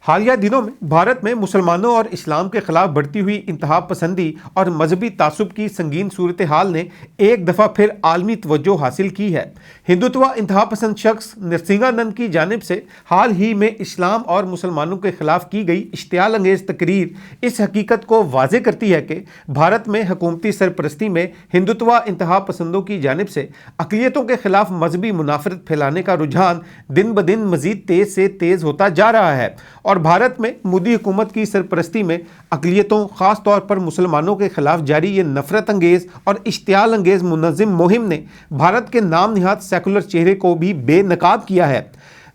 حالیہ دنوں میں بھارت میں مسلمانوں اور اسلام کے خلاف بڑھتی ہوئی انتہا پسندی اور مذہبی تعصب کی سنگین صورتحال نے ایک دفعہ پھر عالمی توجہ حاصل کی ہے۔ ہندوتوا انتہا پسند شخص نرسنگھانند کی جانب سے حال ہی میں اسلام اور مسلمانوں کے خلاف کی گئی اشتعال انگیز تقریر اس حقیقت کو واضح کرتی ہے کہ بھارت میں حکومتی سرپرستی میں ہندوتوا انتہا پسندوں کی جانب سے اقلیتوں کے خلاف مذہبی منافرت پھیلانے کا رجحان دن بدن مزید تیز سے تیز ہوتا جا رہا ہے، اور بھارت میں مودی حکومت کی سرپرستی میں اقلیتوں، خاص طور پر مسلمانوں کے خلاف جاری یہ نفرت انگیز اور اشتعال انگیز منظم مہم نے بھارت کے نام نہاد سیکولر چہرے کو بھی بے نقاب کیا ہے۔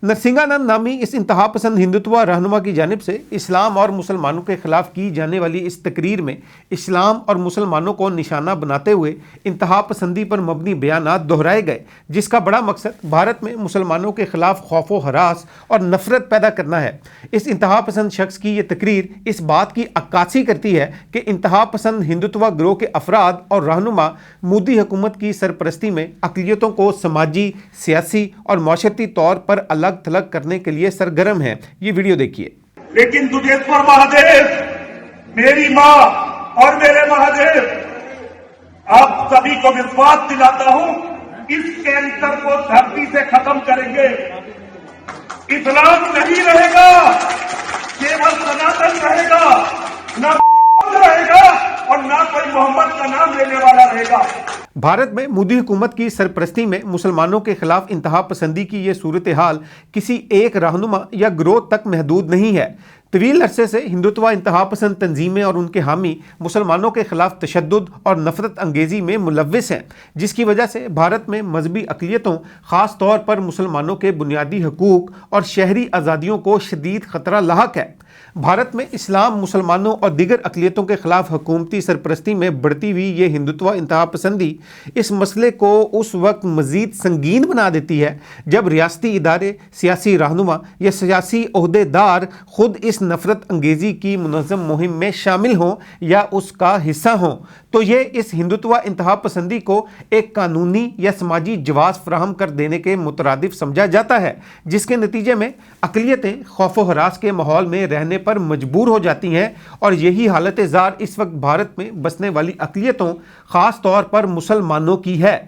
نرسنگھانند نامی اس انتہا پسند ہندوتوا رہنما کی جانب سے اسلام اور مسلمانوں کے خلاف کی جانے والی اس تقریر میں اسلام اور مسلمانوں کو نشانہ بناتے ہوئے انتہا پسندی پر مبنی بیانات دہرائے گئے، جس کا بڑا مقصد بھارت میں مسلمانوں کے خلاف خوف و ہراس اور نفرت پیدا کرنا ہے۔ اس انتہا پسند شخص کی یہ تقریر اس بات کی عکاسی کرتی ہے کہ انتہا پسند ہندوتوا گروہ کے افراد اور رہنما مودی حکومت کی سرپرستی میں اقلیتوں کو سماجی، سیاسی اور معاشرتی طور پر الگ تھلگ کرنے کے لیے سرگرم ہیں۔ یہ ویڈیو دیکھیے۔ لیکن دودھیشور مہادیو، میری ماں اور میرے مہادیو، آپ سبھی کو وشواس دلاتا ہوں، اس کینسر کو دھرتی سے ختم کریں گے۔ اسلام نہیں رہے گا، کیول سناتن رہے گا، نہ رہے گا اور نہ کوئی محمد کا نام لینے والا رہے گا۔ بھارت میں مودی حکومت کی سرپرستی میں مسلمانوں کے خلاف انتہا پسندی کی یہ صورتحال کسی ایک رہنما یا گروہ تک محدود نہیں ہے۔ طویل عرصے سے ہندوتوا انتہا پسند تنظیمیں اور ان کے حامی مسلمانوں کے خلاف تشدد اور نفرت انگیزی میں ملوث ہیں، جس کی وجہ سے بھارت میں مذہبی اقلیتوں، خاص طور پر مسلمانوں کے بنیادی حقوق اور شہری آزادیوں کو شدید خطرہ لاحق ہے۔ بھارت میں اسلام، مسلمانوں اور دیگر اقلیتوں کے خلاف حکومتی سرپرستی میں بڑھتی ہوئی یہ ہندوتوا انتہا پسندی اس مسئلے کو اس وقت مزید سنگین بنا دیتی ہے جب ریاستی ادارے، سیاسی رہنما یا سیاسی عہدے دار خود اس نفرت انگیزی کی منظم مہم میں شامل ہوں یا اس کا حصہ ہوں، تو یہ اس ہندوتوا انتہا پسندی کو ایک قانونی یا سماجی جواز فراہم کر دینے کے مترادف سمجھا جاتا ہے، جس کے نتیجے میں اقلیتیں خوف و ہراس کے ماحول میں رہنے پر مجبور ہو جاتی ہیں، اور یہی حالت زار اس وقت بھارت میں بسنے والی اقلیتوں، خاص طور پر مسلمانوں کی ہے۔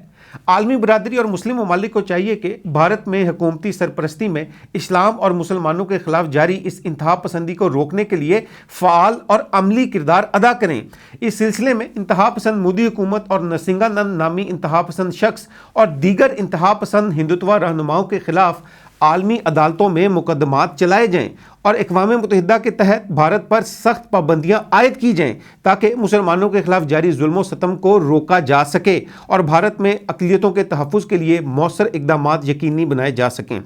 عالمی برادری اور مسلم ممالک کو چاہیے کہ بھارت میں حکومتی سرپرستی میں اسلام اور مسلمانوں کے خلاف جاری اس انتہا پسندی کو روکنے کے لیے فعال اور عملی کردار ادا کریں۔ اس سلسلے میں انتہا پسند مودی حکومت اور نرسنگھانند نامی انتہا پسند شخص اور دیگر انتہا پسند ہندوتوا رہنماؤں کے خلاف عالمی عدالتوں میں مقدمات چلائے جائیں اور اقوام متحدہ کے تحت بھارت پر سخت پابندیاں عائد کی جائیں تاکہ مسلمانوں کے خلاف جاری ظلم و ستم کو روکا جا سکے اور بھارت میں اقلیتوں کے تحفظ کے لیے مؤثر اقدامات یقینی بنائے جا سکیں۔